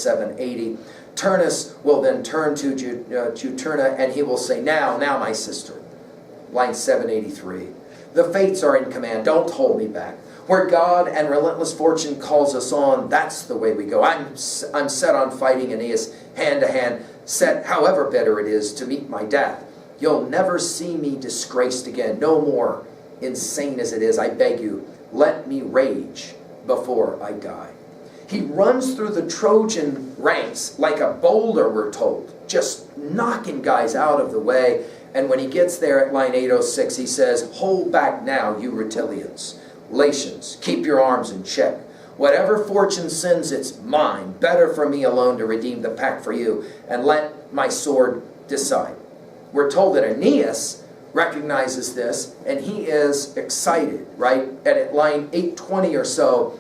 780. Turnus will then turn to Juturna, and he will say, now, my sister. Line 783. The fates are in command. Don't hold me back. Where God and relentless fortune calls us on, that's the way we go. I'm set on fighting Aeneas hand to hand, set, however bitter it is, to meet my death. You'll never see me disgraced again. No more, insane as it is. I beg you, let me rage before I die. He runs through the Trojan ranks like a boulder, we're told, just knocking guys out of the way. And when he gets there at line 806, he says, hold back now, you Rutilians. Latians, keep your arms in check. Whatever fortune sends, it's mine. Better for me alone to redeem the pack for you, and let my sword decide. We're told that Aeneas recognizes this, and he is excited, right? And at line 820 or so,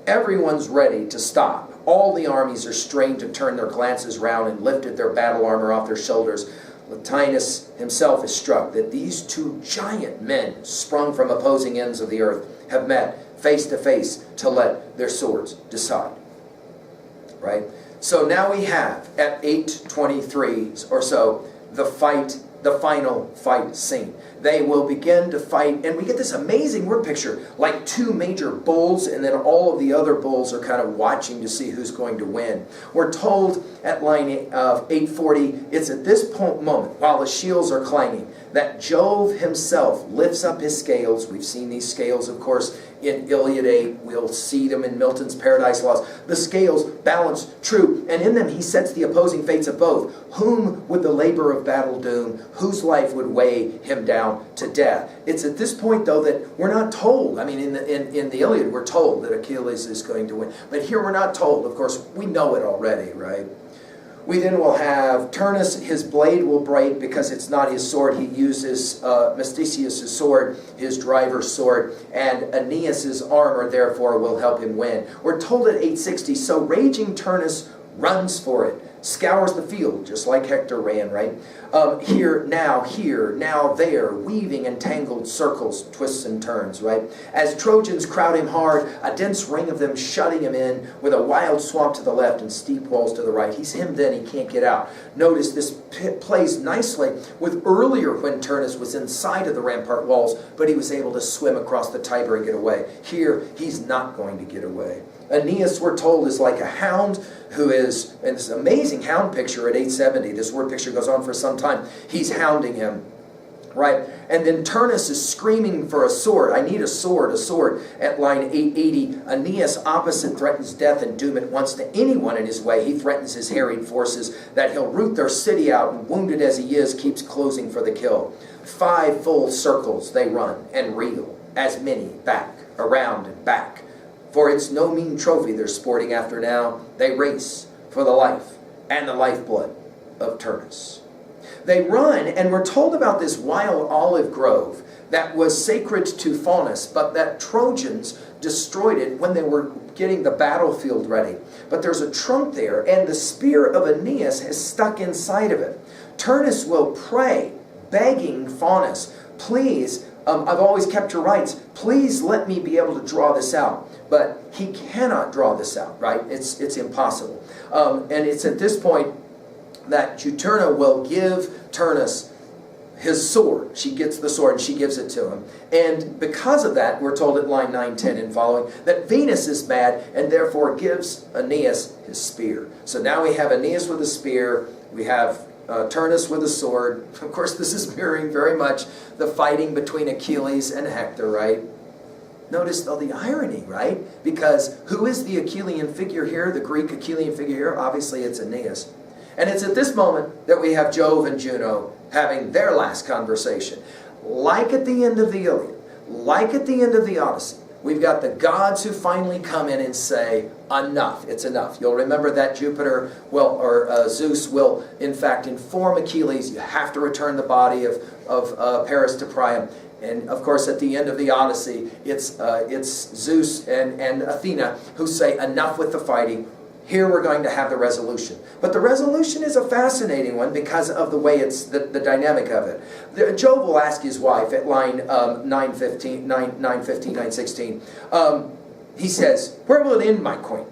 everyone's ready to stop. All the armies are strained to turn their glances round and lifted their battle armor off their shoulders. Latinus himself is struck that these two giant men, sprung from opposing ends of the earth, have met face to face to let their swords decide. Right? So now we have, at 823 or so, the final fight scene. They will begin to fight, and we get this amazing word picture, like two major bulls, and then all of the other bulls are kind of watching to see who's going to win. We're told at line 840, it's at this moment, while the shields are clanging, that Jove himself lifts up his scales. We've seen these scales, of course, in Iliad 8. We'll see them in Milton's Paradise Lost. The scales balance true, and in them he sets the opposing fates of both. Whom would the labor of battle doom? Whose life would weigh him down to death? It's at this point, though, that we're not told. I mean, in the Iliad, we're told that Achilles is going to win. But here we're not told. Of course, we know it already, right? We then will have Turnus, his blade will break because it's not his sword. He uses Mesticius' sword, his driver's sword, and Aeneas' armor, therefore, will help him win. We're told at 860, so raging Turnus runs for it, scours the field, just like Hector ran, right? Here, now, there, weaving entangled circles, twists and turns, right? As Trojans crowd him hard, a dense ring of them shutting him in, with a wild swamp to the left and steep walls to the right. He's hemmed in, he can't get out. Notice this plays nicely with earlier when Turnus was inside of the rampart walls, but he was able to swim across the Tiber and get away. Here, he's not going to get away. Aeneas, we're told, is like a hound who is, and this amazing hound picture at 870, this word picture goes on for some time, he's hounding him, right? And then Turnus is screaming for a sword. I need a sword, at line 880. Aeneas opposite threatens death and doom at once to anyone in his way. He threatens his harried forces that he'll root their city out, and wounded as he is, keeps closing for the kill. 5 full circles they run and reel, as many back, around and back. For it's no mean trophy they're sporting after now. They race for the life and the lifeblood of Turnus. They run, and we're told about this wild olive grove that was sacred to Faunus, but that Trojans destroyed it when they were getting the battlefield ready. But there's a trunk there, and the spear of Aeneas has stuck inside of it. Turnus will pray, begging Faunus, please, I've always kept your rights. Please let me be able to draw this out. But he cannot draw this out, right? It's impossible. And it's at this point that Juturna will give Turnus his sword. She gets the sword and she gives it to him. And because of that, we're told at line 910 and following, that Venus is mad and therefore gives Aeneas his spear. So now we have Aeneas with a spear. We have Turnus with a sword. Of course, this is mirroring very much the fighting between Achilles and Hector, right? Notice, though, the irony, right? Because who is the Achillean figure here, the Greek Achillean figure here? Obviously, it's Aeneas. And it's at this moment that we have Jove and Juno having their last conversation. Like at the end of the Iliad, like at the end of the Odyssey, we've got the gods who finally come in and say, enough, it's enough. You'll remember that Jupiter Zeus will, in fact, inform Achilles, you have to return the body of Paris to Priam. And of course, at the end of the Odyssey, it's Zeus and Athena who say, enough with the fighting. Here we're going to have the resolution. But the resolution is a fascinating one because of the way it's the dynamic of it. Jove will ask his wife at line 916. He says, where will it end, my queen?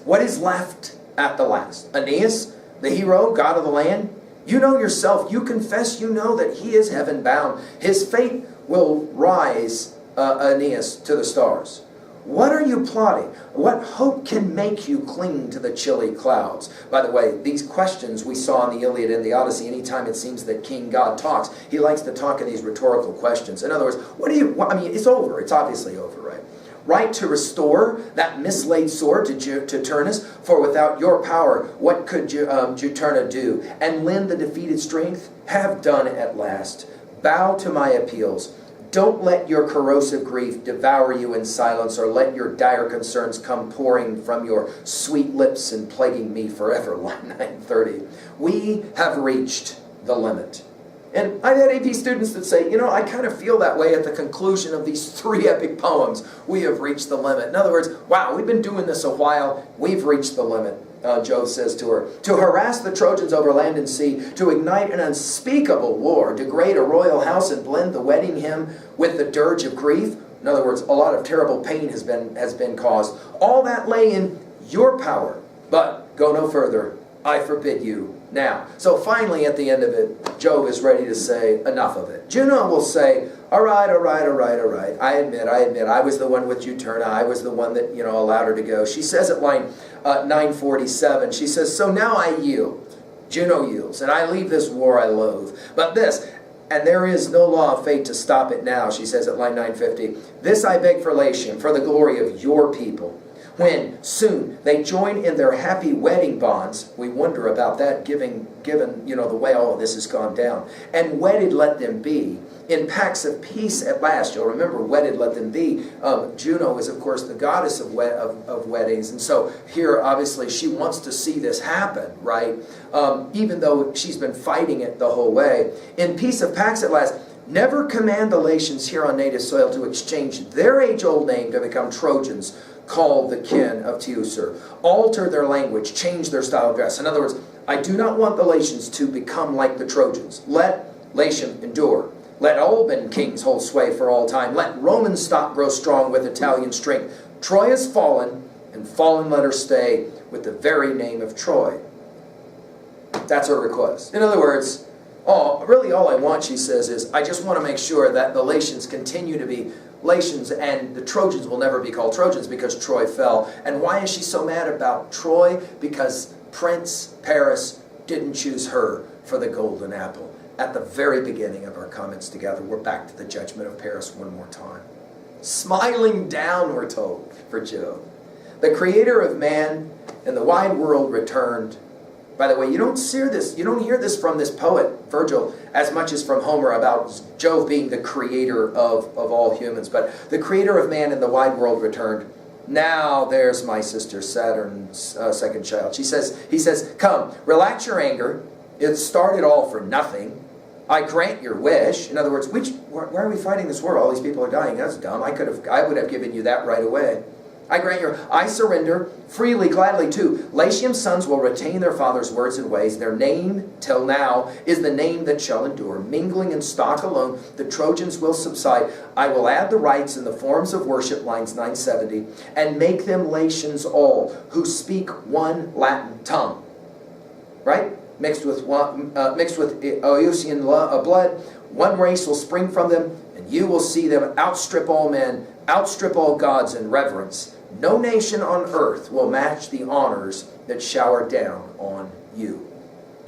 What is left at the last. Aeneas, the hero, god of the land, you know yourself, you confess, you know that he is heaven bound. His fate will rise, Aeneas, to the stars. What are you plotting? What hope can make you cling to the chilly clouds? By the way, these questions we saw in the Iliad and the Odyssey, anytime it seems that King God talks, he likes to talk in these rhetorical questions. In other words, it's over. It's obviously over, right? Right to restore that mislaid sword to Turnus, for without your power, what could Juturna do? And lend the defeated strength? Have done at last. Bow to my appeals. Don't let your corrosive grief devour you in silence, or let your dire concerns come pouring from your sweet lips and plaguing me forever. Line 930. We have reached the limit. And I've had AP students that say, I kind of feel that way at the conclusion of these 3 epic poems. We have reached the limit. In other words, wow, we've been doing this a while. We've reached the limit, Jove says to her. To harass the Trojans over land and sea, to ignite an unspeakable war, degrade a royal house and blend the wedding hymn with the dirge of grief. In other words, a lot of terrible pain has been caused. All that lay in your power. But go no further. I forbid you now. So finally, at the end of it, Jove is ready to say enough of it. Juno will say, all right. I admit, I was the one with Juturna. I was the one that, allowed her to go. She says at line 947, she says, so now I yield. Juno yields, and I leave this war I loathe. But this, and there is no law of fate to stop it now, she says at line 950, this I beg for Latium, for the glory of your people. When soon they join in their happy wedding bonds, we wonder about that given the way all of this has gone down. And wedded let them be, in pacts of peace at last. You'll remember, wedded let them be. Juno is, of course, the goddess of weddings. And so here, obviously, she wants to see this happen, right? Even though she's been fighting it the whole way. In peace of pacts at last, never command the Latians here on native soil to exchange their age-old name to become Trojans, called the kin of Teucer. Alter their language, change their style of dress. In other words, I do not want the Latians to become like the Trojans. Let Latium endure. Let Alban kings hold sway for all time. Let Roman stock grow strong with Italian strength. Troy has fallen, and fallen let her stay with the very name of Troy. That's her request. In other words, really all I want, she says, is I just want to make sure that the Latians continue to be Latians, and the Trojans will never be called Trojans because Troy fell. And why is she so mad about Troy? Because Prince Paris didn't choose her for the golden apple. At the very beginning of our comments together, we're back to the judgment of Paris one more time. Smiling down, we're told, for Jove. The creator of man and the wide world returned. By the way, you don't hear this from this poet, Virgil, as much as from Homer about Jove being the creator of all humans. But the creator of man and the wide world returned. Now there's my sister Saturn's second child. He says, come, relax your anger. It started all for nothing. I grant your wish. In other words, why are we fighting this war? All these people are dying. That's dumb. I would have given you that right away. I surrender, freely, gladly too. Latium's sons will retain their father's words and ways. Their name, till now, is the name that shall endure. Mingling in stock alone, the Trojans will subside. I will add the rites and the forms of worship, lines 970, and make them Latians all, who speak one Latin tongue. Right? Mixed with Eusian blood, one race will spring from them, and you will see them outstrip all men, outstrip all gods in reverence. No nation on earth will match the honors that shower down on you.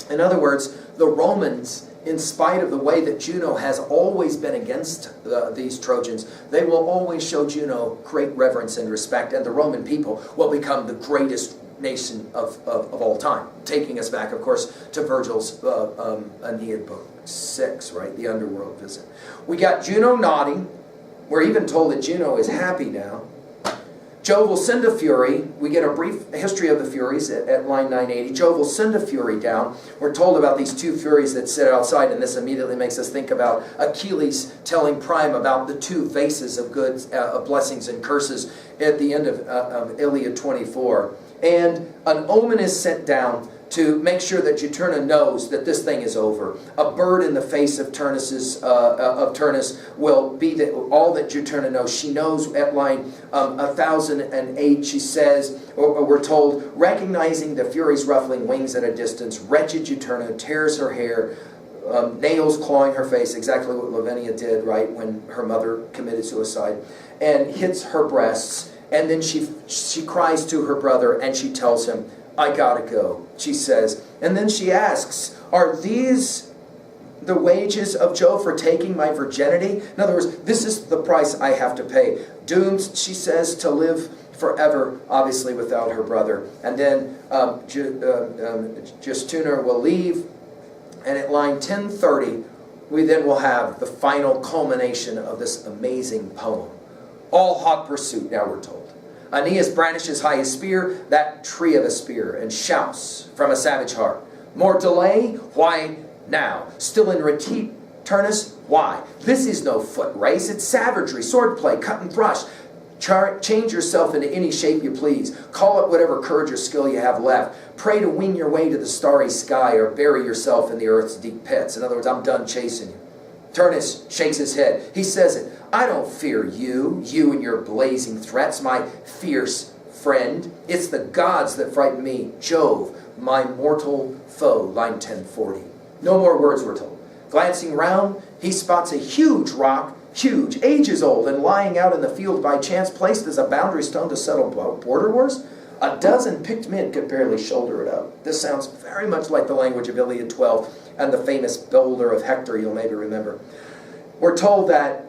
In other words, the Romans, in spite of the way that Juno has always been against these Trojans, they will always show Juno great reverence and respect, and the Roman people will become the greatest nation of all time. Taking us back, of course, to Virgil's Aeneid book 6, right? The underworld visit. We got Juno nodding. We're even told that Juno is happy now. Jove will send a fury. We get a brief history of the Furies at line 980. Jove will send a fury down. We're told about these two Furies that sit outside, and this immediately makes us think about Achilles telling Priam about the two vases of goods, blessings and curses at the end of Iliad 24. And an omen is sent down to make sure that Juturna knows that this thing is over. A bird in the face of Turnus will be all that Juturna knows. She knows at line 1008, she says, or we're told, recognizing the Furies ruffling wings at a distance, wretched Juturna tears her hair, nails clawing her face, exactly what Lavinia did, right, when her mother committed suicide, and hits her breasts. And then she cries to her brother and she tells him, I gotta go, she says. And then she asks, are these the wages of Jove for taking my virginity? In other words, this is the price I have to pay. Doomed, she says, to live forever, obviously without her brother. And then Juturna will leave. And at line 1030, we then will have the final culmination of this amazing poem. All hot pursuit, now we're told. Aeneas brandishes high his spear, that tree of a spear, and shouts from a savage heart, more delay? Why now? Still in retreat, Turnus? Why? This is no foot race, it's savagery, swordplay, cut and thrust. Change yourself into any shape you please. Call it whatever courage or skill you have left. Pray to wing your way to the starry sky or bury yourself in the earth's deep pits. In other words, I'm done chasing you. Turnus shakes his head. He says it. I don't fear you and your blazing threats, my fierce friend. It's the gods that frighten me, Jove, my mortal foe, line 1040. No more words, we're told. Glancing round, he spots a huge rock, huge, ages old, and lying out in the field by chance, placed as a boundary stone to settle border wars. A dozen picked men could barely shoulder it up. This sounds very much like the language of Iliad 12 and the famous boulder of Hector, you'll maybe remember. We're told that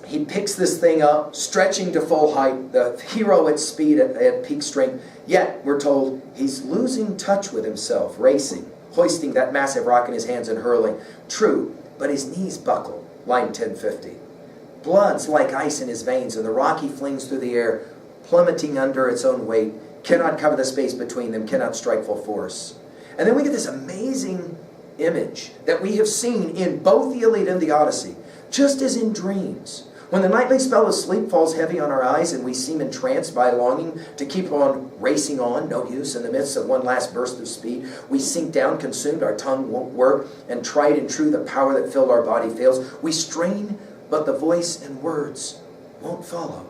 he picks this thing up, stretching to full height, the hero at speed, at peak strength. Yet, we're told, he's losing touch with himself, racing, hoisting that massive rock in his hands and hurling. True, but his knees buckle, line 1050. Blood's like ice in his veins, and the rock he flings through the air, plummeting under its own weight, cannot cover the space between them, cannot strike full force. And then we get this amazing image that we have seen in both the Iliad and the Odyssey, just as in dreams. When the nightly spell of sleep falls heavy on our eyes and we seem entranced by longing to keep on racing on, no use, in the midst of one last burst of speed, we sink down, consumed, our tongue won't work, and tried and true the power that filled our body fails. We strain, but the voice and words won't follow.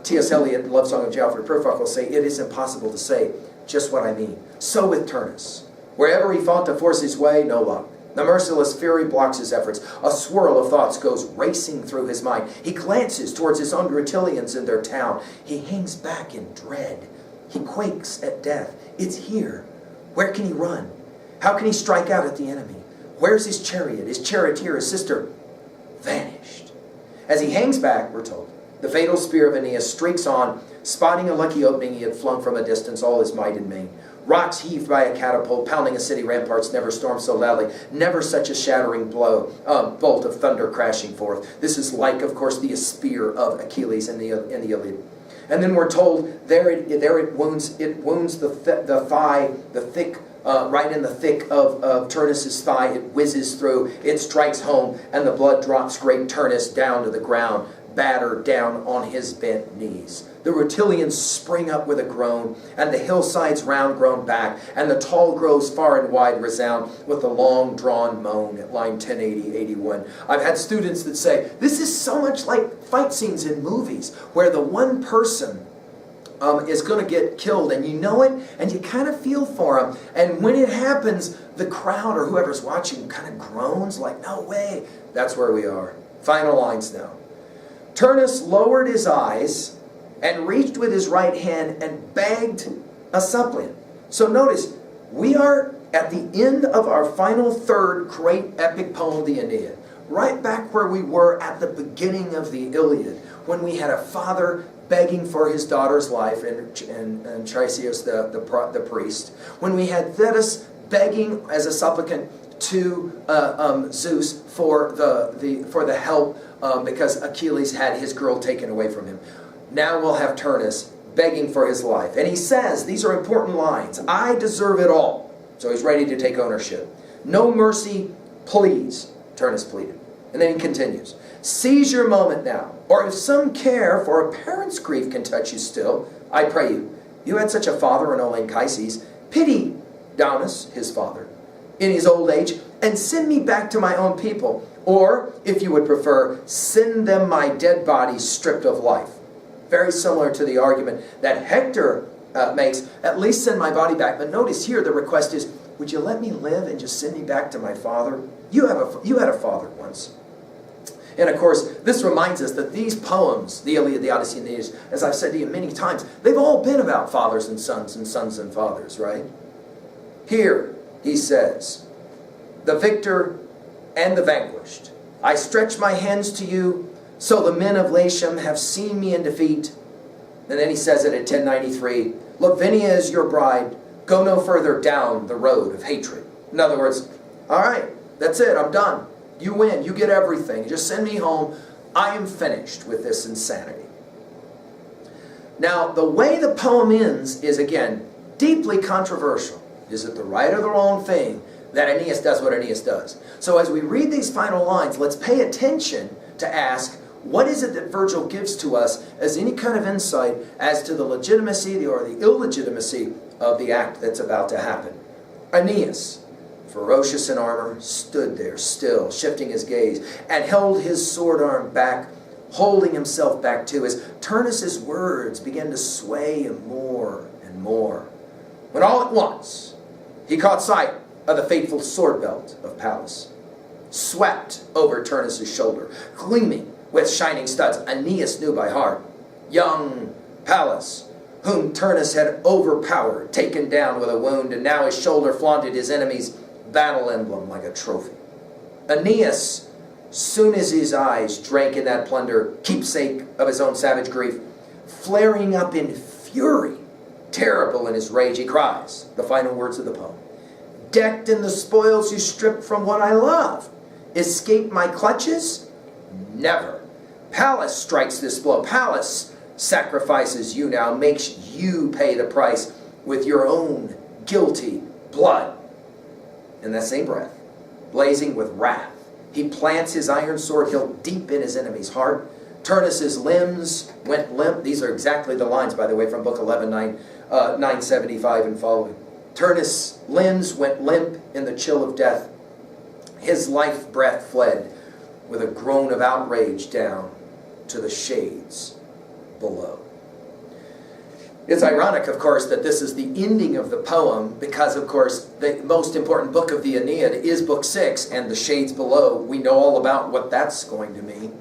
T.S. Eliot, Love Song of Geoffrey Purfock, will say, it is impossible to say just what I mean. So with Turnus. Wherever he fought to force his way, no luck. The merciless fury blocks his efforts. A swirl of thoughts goes racing through his mind. He glances towards his own Rutulians in their town. He hangs back in dread. He quakes at death. It's here. Where can he run? How can he strike out at the enemy? Where's his chariot, his charioteer, his sister? Vanished. As he hangs back, we're told, the fatal spear of Aeneas streaks on, spotting a lucky opening he had flung from a distance, all his might and main. Rocks heaved by a catapult, pounding a city ramparts, never stormed so loudly, never such a shattering bolt of thunder crashing forth. This is like, of course, the spear of Achilles in the Iliad. And then we're told there it wounds the thigh, the thick, right in the thick of Turnus's thigh. It whizzes through, it strikes home, and the blood drops great Turnus down to the ground, battered down on his bent knees. The Rutulians spring up with a groan, and the hillsides round groan back, and the tall groves far and wide resound with the long-drawn moan at line 1080-81. I've had students that say, this is so much like fight scenes in movies, where the one person is going to get killed, and you know it, and you kind of feel for him. And when it happens, the crowd or whoever's watching kind of groans like, no way. That's where we are. Final lines now. Turnus lowered his eyes and reached with his right hand and begged a suppliant. So notice, we are at the end of our final third great epic poem, the Aeneid. Right back where we were at the beginning of the Iliad, when we had a father begging for his daughter's life, and Chryseis the priest. When we had Thetis begging as a supplicant to Zeus for the help because Achilles had his girl taken away from him. Now we'll have Turnus begging for his life. And he says, these are important lines, I deserve it all. So he's ready to take ownership. No mercy, please, Turnus pleaded. And then he continues, seize your moment now, or if some care for a parent's grief can touch you still, I pray you. You had such a father in old Anchises, Pity Daunus, his father, in his old age, and send me back to my own people. Or, if you would prefer, send them my dead body stripped of life. Very similar to the argument that Hector makes, at least send my body back. But notice here the request is, would you let me live and just send me back to my father? You had a father once. And of course, this reminds us that these poems, the Iliad, the Odyssey, and the Aeneid, as I've said to you many times, they've all been about fathers and sons and fathers, right? Here, he says, the victor and the vanquished, I stretch my hands to you, so the men of Latium have seen me in defeat. And then he says it at 1093, Lavinia is your bride, go no further down the road of hatred. In other words, all right, that's it, I'm done. You win, you get everything. Just send me home. I am finished with this insanity. Now, the way the poem ends is, again, deeply controversial. Is it the right or the wrong thing that Aeneas does what Aeneas does? So as we read these final lines, let's pay attention to ask, what is it that Virgil gives to us as any kind of insight as to the legitimacy or the illegitimacy of the act that's about to happen? Aeneas, ferocious in armor, stood there still, shifting his gaze, and held his sword arm back, holding himself back too, as Turnus's words began to sway him more and more. When all at once he caught sight of the fateful sword belt of Pallas, swept over Turnus's shoulder, gleaming with shining studs. Aeneas knew by heart young Pallas, whom Turnus had overpowered, taken down with a wound, and now his shoulder flaunted his enemy's battle emblem like a trophy. Aeneas, soon as his eyes drank in that plunder, keepsake of his own savage grief, flaring up in fury, terrible in his rage, he cries, the final words of the poem, decked in the spoils you stripped from what I love, escape my clutches? Never. Pallas strikes this blow. Pallas sacrifices you now, makes you pay the price with your own guilty blood. In that same breath, blazing with wrath, he plants his iron sword hilt deep in his enemy's heart. Turnus's limbs went limp. These are exactly the lines, by the way, from book 11, 975 and following. Turnus' limbs went limp in the chill of death. His life breath fled with a groan of outrage down to the shades below. It's ironic, of course, that this is the ending of the poem because, of course, the most important book of the Aeneid is book 6, and the shades below, we know all about what that's going to mean.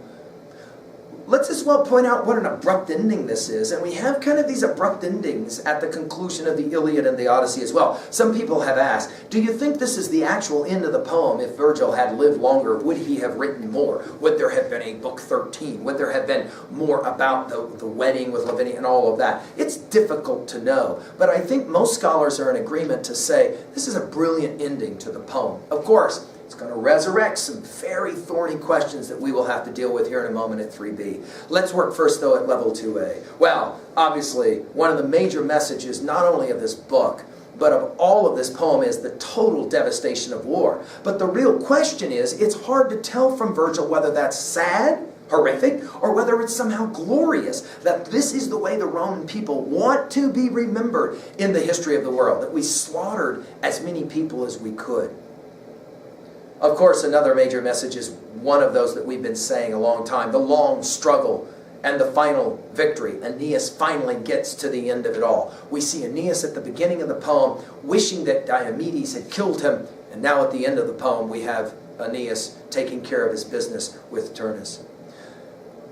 Let's as well point out what an abrupt ending this is, and we have kind of these abrupt endings at the conclusion of the Iliad and the Odyssey as well. Some people have asked, do you think this is the actual end of the poem? If Virgil had lived longer, would he have written more? Would there have been a book 13? Would there have been more about the wedding with Lavinia and all of that? It's difficult to know, but I think most scholars are in agreement to say this is a brilliant ending to the poem. Of course, it's going to resurrect some very thorny questions that we will have to deal with here in a moment at 3b. Let's work first, though, at level 2a. Well, obviously, one of the major messages, not only of this book, but of all of this poem, is the total devastation of war. But the real question is, it's hard to tell from Virgil whether that's sad, horrific, or whether it's somehow glorious, that this is the way the Roman people want to be remembered in the history of the world, that we slaughtered as many people as we could. Of course, another major message is one of those that we've been saying a long time, the long struggle and the final victory. Aeneas finally gets to the end of it all. We see Aeneas at the beginning of the poem wishing that Diomedes had killed him, and now at the end of the poem we have Aeneas taking care of his business with Turnus.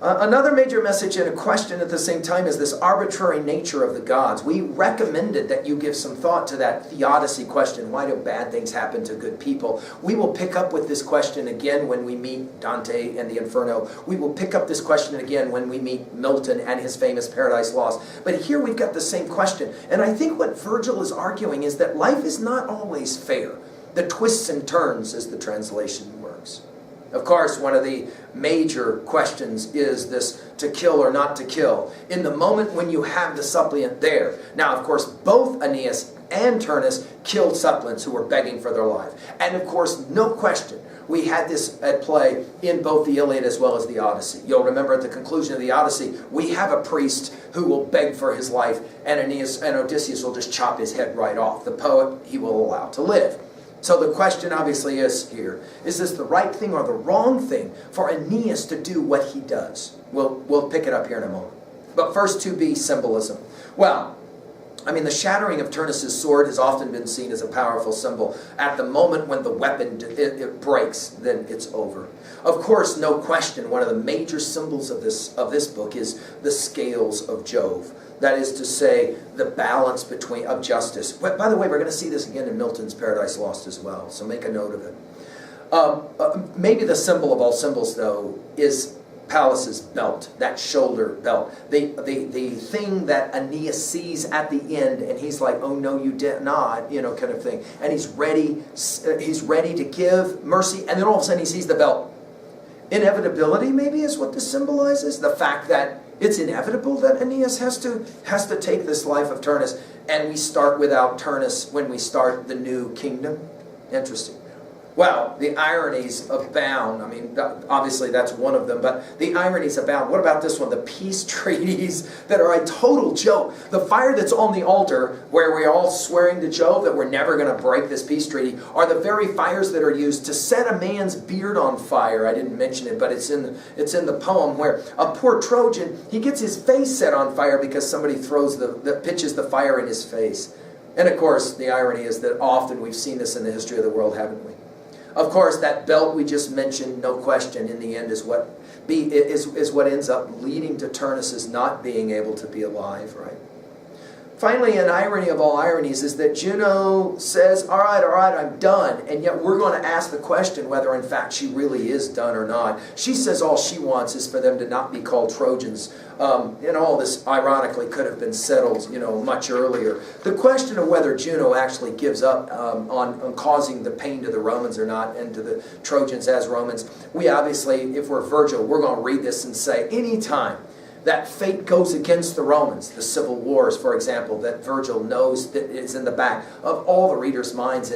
Another major message and a question at the same time is this arbitrary nature of the gods. We recommended that you give some thought to that theodicy question. Why do bad things happen to good people? We will pick up with this question again when we meet Dante and the Inferno. We will pick up this question again when we meet Milton and his famous Paradise Lost. But here we've got the same question. And I think what Virgil is arguing is that life is not always fair. The twists and turns, as the translation works. Of course, one of the major questions is this to kill or not to kill. In the moment when you have the suppliant there. Now, of course, both Aeneas and Turnus killed suppliants who were begging for their life. And of course, no question, we had this at play in both the Iliad as well as the Odyssey. You'll remember at the conclusion of the Odyssey, we have a priest who will beg for his life, and Aeneas and Odysseus will just chop his head right off. The poet he will allow to live. So the question obviously is here, is this the right thing or the wrong thing for Aeneas to do what he does? We'll pick it up here in a moment. But first, 2b, symbolism. Well, I mean, the shattering of Turnus' sword has often been seen as a powerful symbol. At the moment when the weapon it breaks, then it's over. Of course, no question, one of the major symbols of this book is the scales of Jove. That is to say, the balance of justice. By the way, we're going to see this again in Milton's Paradise Lost as well, so make a note of it. Maybe the symbol of all symbols, though, is Pallas's belt, that shoulder belt. The thing that Aeneas sees at the end, and he's like, oh no, you did not, kind of thing. And he's ready to give mercy, and then all of a sudden he sees the belt. Inevitability, maybe, is what this symbolizes. The fact that it's inevitable that Aeneas has to take this life of Turnus, and we start without Turnus when we start the new kingdom. Interesting. Well, the ironies abound. I mean, obviously that's one of them, but the ironies abound. What about this one? The peace treaties that are a total joke. The fire that's on the altar, where we're all swearing to Jove that we're never going to break this peace treaty, are the very fires that are used to set a man's beard on fire. I didn't mention it, but it's in the poem where a poor Trojan, he gets his face set on fire because somebody pitches the fire in his face. And of course, the irony is that often we've seen this in the history of the world, haven't we? Of course, that belt we just mentioned, no question, in the end is what ends up leading to Turnus' not being able to be alive, right? Finally, an irony of all ironies is that Juno says, all right, I'm done. And yet we're going to ask the question whether in fact she really is done or not. She says all she wants is for them to not be called Trojans. And all this, ironically, could have been settled, much earlier. The question of whether Juno actually gives up on causing the pain to the Romans or not, and to the Trojans as Romans, we obviously, if we're Virgil, we're going to read this and say, any time that fate goes against the Romans, the civil wars, for example, that Virgil knows that is in the back of all the readers' minds.